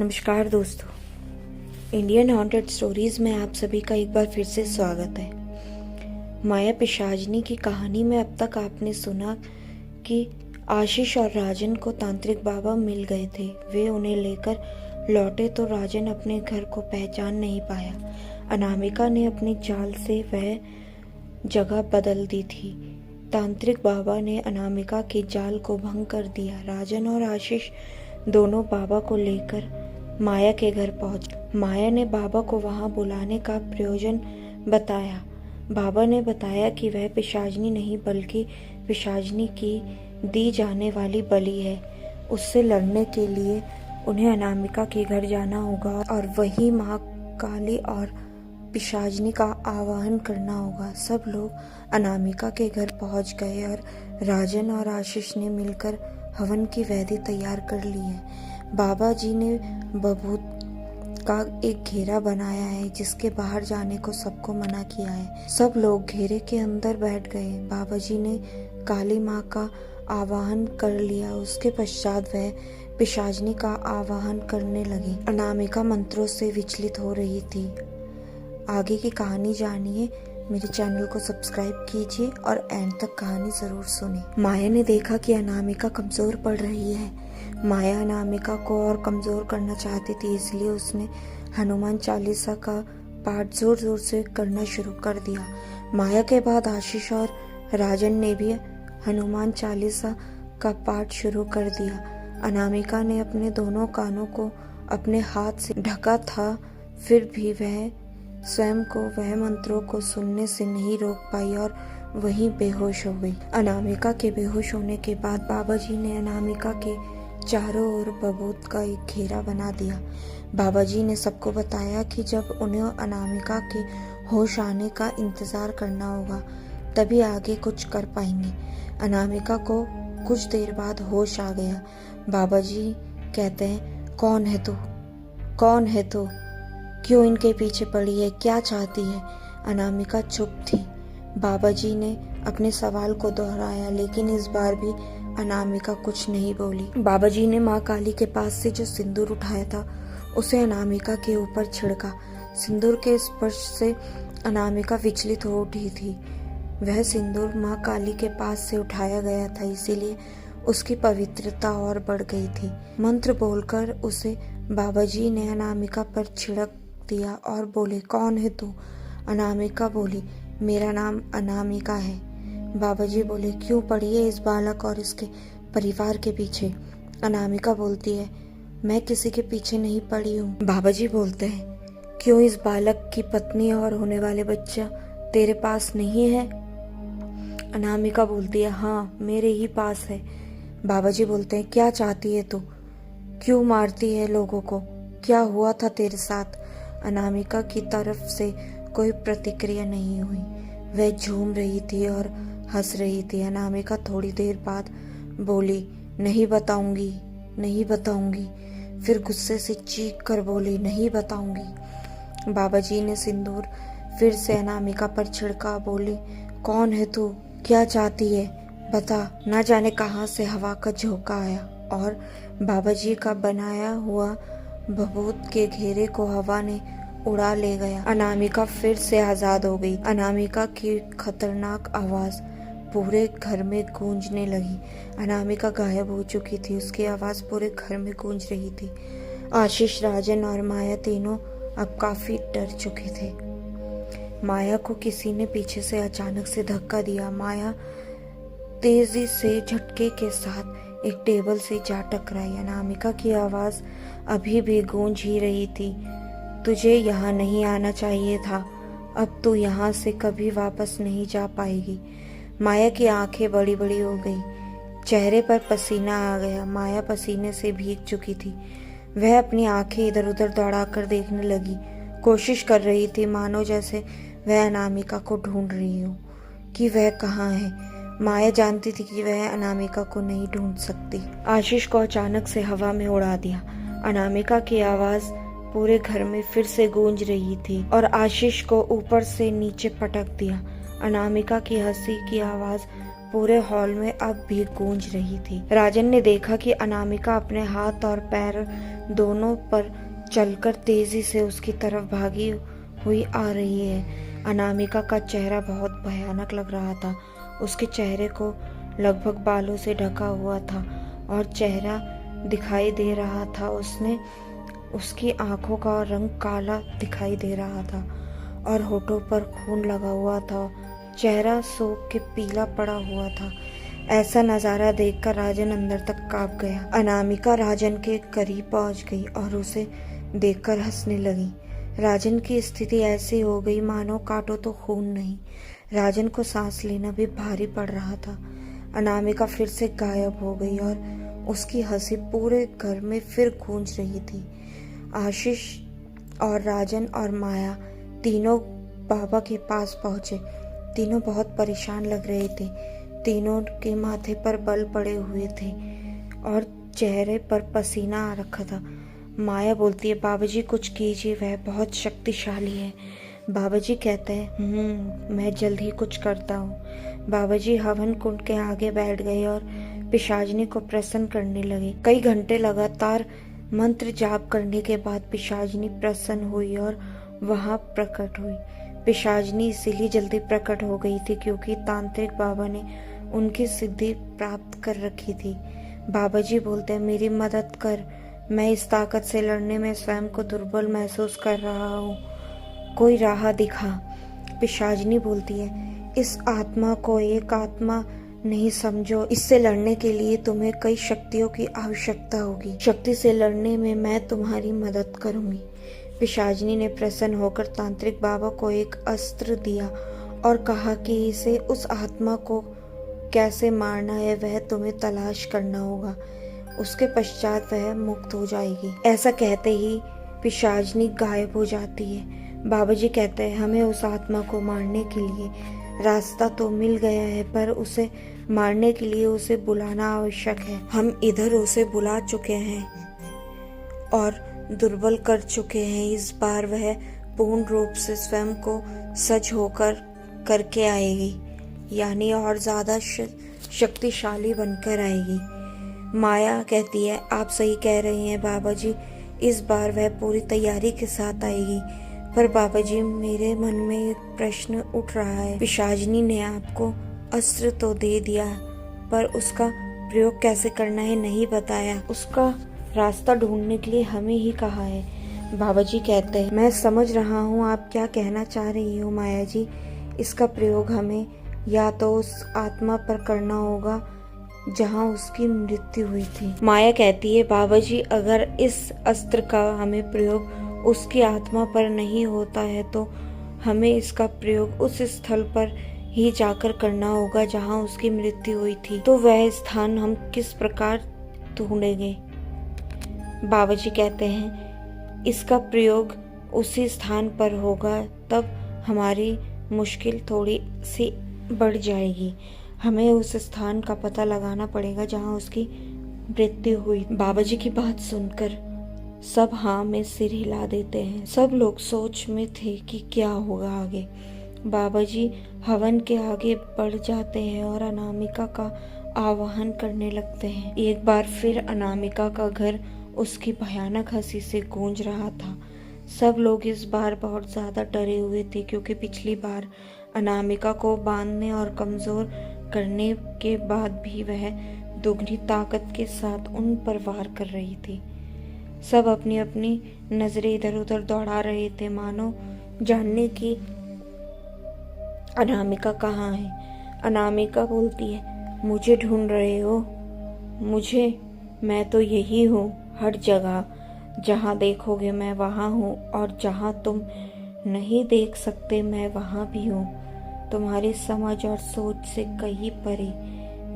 नमस्कार दोस्तों, Indian haunted stories में आप सभी का एक बार फिर से स्वागत है। माया पिशाचनी की कहानी में अब तक आपने सुना कि आशीष और राजन को तांत्रिक बाबा मिल गए थे। वे उन्हें लेकर लौटे तो राजन अपने घर को पहचान नहीं पाया। अनामिका ने अपनी चाल से वह जगह बदल दी थी। तांत्रिक बाबा ने अनामिका की जाल को भंग कर दिया। राजन और आशीष दोनों बाबा को लेकर माया के घर पहुंचे। माया ने बाबा को वहां बुलाने का प्रयोजन बताया। बाबा ने बताया कि वह पिशाचनी नहीं बल्कि पिशाचनी की दी जाने वाली बलि है। उससे लड़ने के लिए उन्हें अनामिका के घर जाना होगा और वही महाकाली और पिशाचनी का आवाहन करना होगा। सब लोग अनामिका के घर पहुंच गए और राजन और आशीष ने मिलकर हवन की वेदी तैयार कर ली है। बाबा जी ने बभूत का एक घेरा बनाया है जिसके बाहर जाने को सबको मना किया है। सब लोग घेरे के अंदर बैठ गए। बाबा जी ने काली माँ का आवाहन कर लिया। उसके पश्चात वह पिशाचनी का आवाहन करने लगी। अनामिका मंत्रों से विचलित हो रही थी। आगे की कहानी जानिए। मेरे चैनल को सब्सक्राइब कीजिए और एंड तक कहानी जरूर सुनिए। माया ने देखा कि अनामिका कमजोर पड़ रही है। माया अनामिका को और कमजोर करना चाहती थी, इसलिए उसने हनुमान चालीसा का पाठ जोर जोर से करना शुरू कर दिया। माया के बाद आशीष और राजन ने भी हनुमान चालीसा का पाठ शुरू कर दिया। अनामिका ने अपने दोनों कानों को अपने हाथ से ढका था, फिर भी वह स्वयं को वह मंत्रों को सुनने से नहीं रोक पाई और वहीं बेहोश हो गई। अनामिका के बेहोश होने के बाद बाबा जी ने अनामिका के चारों ओर बभूत का एक घेरा बना दिया। बाबा जी ने सबको बताया कि जब उन्हें अनामिका के होश आने का इंतजार करना होगा तभी आगे कुछ कर पाएंगे। अनामिका को कुछ देर बाद होश आ गया। बाबा जी कहते हैं, कौन है तू? कौन है तू? क्यों इनके पीछे पड़ी है? क्या चाहती है? अनामिका चुप थी। बाबा जी ने अपने सवाल को दोहराया, लेकिन इस बार भी अनामिका कुछ नहीं बोली। बाबा जी ने माँ काली के पास से जो सिंदूर उठाया था उसे अनामिका के ऊपर छिड़का। सिंदूर के स्पर्श से अनामिका विचलित हो उठी थी। वह सिंदूर माँ काली के पास से उठाया गया था, इसीलिए उसकी पवित्रता और बढ़ गई थी। मंत्र बोलकर उसे बाबा जी ने अनामिका पर छिड़क दिया और बोले, कौन है तू? अनामिका बोली, मेरा नाम अनामिका है। बाबा जी बोले, क्यों पड़ी है इस बालक और इसके परिवार के पीछे? अनामिका बोलती है, मैं किसी के पीछे नहीं पड़ी हूँ। बाबा जी बोलते हैं, क्यों इस बालक की पत्नी और होने वाले बच्चा तेरे पास नहीं है? अनामिका बोलती है, हाँ मेरे ही पास है। बाबा जी बोलते हैं, क्या चाहती है तू? क्यों मारती है लोगों को? क्या हुआ था तेरे साथ? अनामिका की तरफ से कोई प्रतिक्रिया नहीं हुई। वह झूम रही थी और हंस रही थी। अनामिका थोड़ी देर बाद बोली, नहीं बताऊंगी, नहीं बताऊंगी। फिर गुस्से से चीख कर बोली, नहीं बताऊंगी। बाबा जी ने सिंदूर फिर से अनामिका पर छिड़का। बोली, कौन है तू? क्या चाहती है? बता। न जाने कहां से हवा का झोंका आया और बाबा जी का बनाया हुआ बभूत के घेरे को हवा ने उड़ा ले गया। अनामिका फिर से आजाद हो गई। अनामिका की खतरनाक आवाज पूरे घर में गूंजने लगी। अनामिका गायब हो चुकी थी। उसकी आवाज पूरे घर में गूंज रही थी। आशीष, राजन और माया तीनों अब काफी डर चुके थे। माया को किसी ने पीछे से अचानक से धक्का दिया। माया तेजी से झटके के साथ एक टेबल से जा टकराई। अनामिका की आवाज अभी भी गूंज ही रही थी, तुझे यहाँ नहीं आना चाहिए था। अब तू यहाँ से कभी वापस नहीं जा पाएगी। माया की आंखें बड़ी बड़ी हो गई। चेहरे पर पसीना आ गया। माया पसीने से भीग चुकी थी। वह अपनी आंखें इधर उधर दौड़ाकर देखने लगी। कोशिश कर रही थी मानो जैसे वह अनामिका को ढूंढ रही हो कि वह कहाँ है। माया जानती थी कि वह अनामिका को नहीं ढूंढ सकती। आशीष को अचानक से हवा में उड़ा दिया। अनामिका की आवाज पूरे घर में फिर से गूंज रही थी और आशीष को ऊपर से नीचे पटक दिया। अनामिका की हंसी की आवाज पूरे हॉल में अब भी गूंज रही थी। राजन ने देखा कि अनामिका अपने हाथ और पैर दोनों पर चलकर तेजी से उसकी तरफ भागी हुई आ रही है। अनामिका का चेहरा बहुत भयानक लग रहा था। उसके चेहरे को लगभग बालों से ढका हुआ था और चेहरा दिखाई दे रहा था। उसकी आंखों का रंग काला दिखाई दे रहा था और होठों पर खून लगा हुआ था। चेहरा सोख के पीला पड़ा हुआ था। ऐसा नजारा देखकर राजन अंदर तक कांप गया। अनामिका राजन के करीब पहुंच गई और उसे देखकर हंसने लगी। राजन की स्थिति ऐसी हो गई मानो काटो तो खून नहीं। राजन को सांस लेना भी भारी पड़ रहा था। अनामिका फिर से गायब हो गई और उसकी हंसी पूरे घर में फिर गूंज रही थी। आशीष और राजन और माया तीनों बाबा के पास पहुंचे। तीनों बहुत परेशान लग रहे थे। तीनों के माथे पर बल पड़े हुए थे और चेहरे पर पसीना आ रखा था। माया बोलती है, बाबाजी कुछ कीजिए, वह बहुत शक्तिशाली है। बाबाजी कहते हैं, मैं जल्द ही कुछ करता हूँ। बाबाजी हवन कुंड के आगे बैठ गए और पिशाचनी को प्रसन्न करने लगे। कई घंटे लगातार मंत्र जाप करने के बाद पिशाचनी प्रसन्न हुई और वहां प्रकट हुई। पिशाचनी इसीलिए जल्दी प्रकट हो गई थी क्योंकि तांत्रिक बाबा ने उनकी सिद्धि प्राप्त कर रखी थी। बाबाजी बोलते हैं, मेरी मदद कर, मैं इस ताकत से लड़ने में स्वयं को दुर्बल महसूस कर रहा हूँ, कोई राह दिखा। पिशाचनी बोलती है, इस आत्मा को एक आत्मा नहीं समझो, इससे लड़ने के लिए तुम्हें कई शक्तियों की आवश्यकता होगी। शक्ति से लड़ने में मैं तुम्हारी मदद करूंगी। पिशाचनी ने प्रसन्न होकर तांत्रिक बाबा को एक अस्त्र दिया और कहा कि इसे उस आत्मा को कैसे मारना है वह तुम्हें तलाश करना होगा, उसके पश्चात वह मुक्त हो जाएगी। ऐसा कहते ही पिशाचनी गायब हो जाती है। बाबाजी कहते हैं, हमें उस आत्मा को मारने के लिए रास्ता तो मिल गया है, पर उसे मारने के लिए उसे बुलाना आवश्यक है। हम इधर उसे बुला चुके हैं और दुर्बल कर चुके हैं। इस बार वह पूर्ण रूप से स्वयं को सच होकर करके आएगी, यानी और ज्यादा शक्तिशाली बनकर आएगी। माया कहती है, आप सही कह रहे हैं बाबाजी, इस बार वह पूरी तैयारी के साथ आएगी। पर बाबाजी, मेरे मन में एक प्रश्न उठ रहा है। पिशाचनी ने आपको अस्त्र तो दे दिया, पर उसका प्रयोग कैसे करना है नहीं बताया। उसका रास्ता ढूंढने के लिए हमें ही कहा है। बाबाजी कहते हैं, मैं समझ रहा हूँ आप क्या कहना चाह रही हो माया जी। इसका प्रयोग हमें या तो उस आत्मा पर करना होगा जहाँ उसकी मृत्यु हुई थी। माया कहती है, बाबाजी अगर इस अस्त्र का हमें प्रयोग उसकी आत्मा पर नहीं होता है तो हमें इसका प्रयोग उस स्थल पर ही जाकर करना होगा जहाँ उसकी मृत्यु हुई थी। तो वह स्थान हम किस प्रकार ढूंढेंगे? बाबाजी कहते हैं, इसका प्रयोग उसी स्थान पर होगा, तब हमारी मुश्किल थोड़ी सी बढ़ जाएगी। हमें उस स्थान का पता लगाना पड़ेगा जहाँ उसकी मृत्यु हुई। बाबाजी की बात सुनकर सब हाँ में सिर हिला देते हैं। सब लोग सोच में थे कि क्या होगा आगे। बाबाजी हवन के आगे बढ़ जाते हैं और अनामिका का आवाहन करने लगते हैं। एक बार फिर अनामिका का घर उसकी भयानक हंसी से गूंज रहा था। सब लोग इस बार बहुत ज्यादा डरे हुए थे क्योंकि पिछली बार अनामिका को बांधने और कमजोर करने के बाद भी वह दुगनी ताकत के साथ उन पर वार कर रही थी। सब अपनी अपनी नजरें इधर उधर दौड़ा रहे थे, मानो जानने की अनामिका कहाँ है। अनामिका बोलती है, मुझे ढूंढ रहे हो? मैं तो यही हूँ, हर जगह जहाँ देखोगे मैं वहाँ हूँ और जहाँ तुम नहीं देख सकते मैं वहाँ भी हूँ। तुम्हारी समझ और सोच से कहीं परे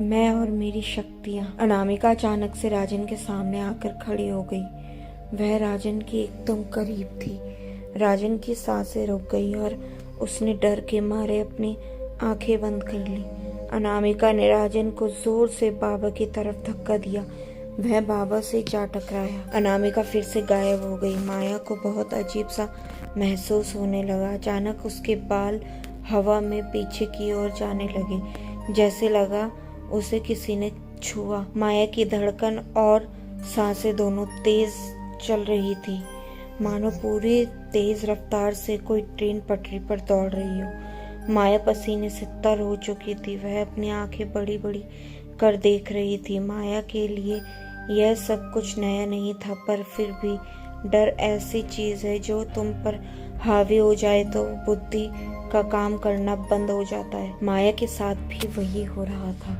मैं और मेरी शक्तियाँ। अनामिका अचानक से राजन के सामने आकर खड़ी हो गई। वह राजन के एकदम करीब थी। राजन की सांसें रुक गई और उसने डर के मारे अपनी आंखें बंद कर ली। अनामिका ने राजन को जोर से बाबा की तरफ धक्का दिया। वह बाबा से जा टकराया। अनामिका फिर से गायब हो गई। माया को बहुत अजीब सा महसूस होने लगा। अचानक उसके बाल हवा में पीछे की ओर जाने लगे, जैसे लगा उसे किसी ने छुआ। माया की धड़कन और सांसें दोनों तेज चल रही थी, मानो पूरी तेज रफ्तार से कोई ट्रेन पटरी पर दौड़ रही हो। माया पसीने से तर हो चुकी थी। वह अपनी आंखें बड़ी बड़ी कर देख रही थी। माया के लिए यह सब कुछ नया नहीं था, पर फिर भी डर ऐसी चीज है जो तुम पर हावी हो जाए तो बुद्धि का काम करना बंद हो जाता है। माया के साथ भी वही हो रहा था।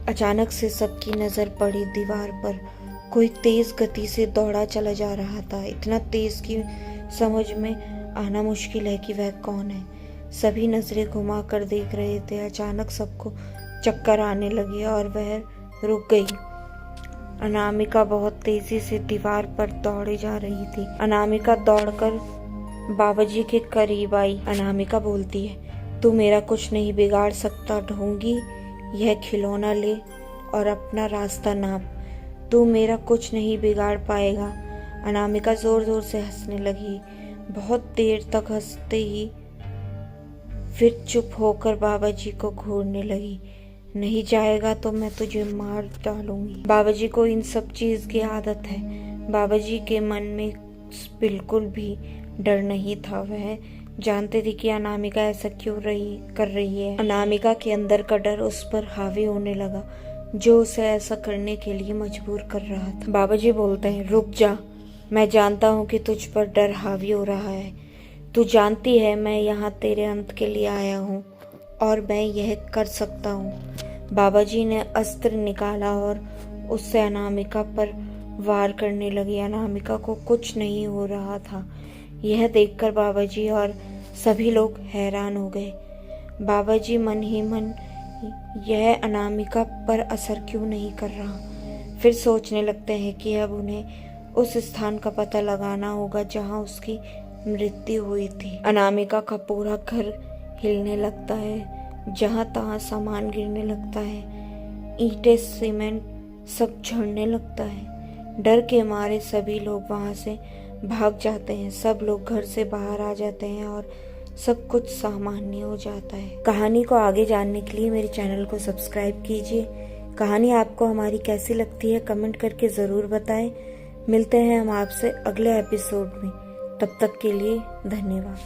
अचानक से सबकी नजर पड़ी दीवार पर। कोई तेज गति से दौड़ा चला जा रहा था, इतना तेज कि समझ में आना मुश्किल है कि वह कौन है। सभी नजरें घुमा कर देख रहे थे। अचानक सबको चक्कर आने लगे और वह रुक गई। अनामिका बहुत तेजी से दीवार पर दौड़े जा रही थी। अनामिका दौड़कर बाबाजी के करीब आई। अनामिका बोलती है, तू मेरा कुछ नहीं बिगाड़ सकता ढोंगी। यह खिलौना ले और अपना रास्ता नाप। तू मेरा कुछ नहीं बिगाड़ पाएगा। अनामिका जोर जोर से हंसने लगी। बहुत देर तक हंसते ही फिर चुप होकर बाबाजी को घूरने लगी। नहीं जाएगा तो मैं तुझे मार डालूंगी। बाबाजी को इन सब चीज की आदत है। बाबाजी के मन में बिल्कुल भी डर नहीं था। वह जानते थे कि अनामिका ऐसा क्यों कर रही है। अनामिका के अंदर का डर उस पर हावी होने लगा, जो उसे ऐसा करने के लिए मजबूर कर रहा था। बाबाजी बोलते हैं, रुक जा, मैं जानता हूँ कि तुझ पर डर हावी हो रहा है। तू जानती है मैं यहाँ तेरे अंत के लिए आया हूँ और मैं यह कर सकता हूँ। बाबाजी ने अस्त्र निकाला और उससे अनामिका पर वार करने लगी। अनामिका को कुछ नहीं हो रहा था। यह देखकर बाबाजी और सभी लोग हैरान हो गए। बाबाजी मन ही मन यह अनामिका पर असर क्यों नहीं कर रहा। फिर सोचने लगते हैं कि अब उन्हें उस स्थान का पता लगाना होगा जहां उसकी मृत्यु हुई थी। अनामिका का पूरा घर हिलने लगता है, जहां तहां सामान गिरने लगता है, ईंटें सीमेंट सब झड़ने लगता है। डर के मारे सभी लोग वहां से भाग जाते हैं। सब लोग घर से बाहर आ जाते हैं और सब कुछ सामान्य हो जाता है। कहानी को आगे जानने के लिए मेरे चैनल को सब्सक्राइब कीजिए। कहानी आपको हमारी कैसी लगती है कमेंट करके ज़रूर बताएं। मिलते हैं हम आपसे अगले एपिसोड में। तब तक के लिए धन्यवाद।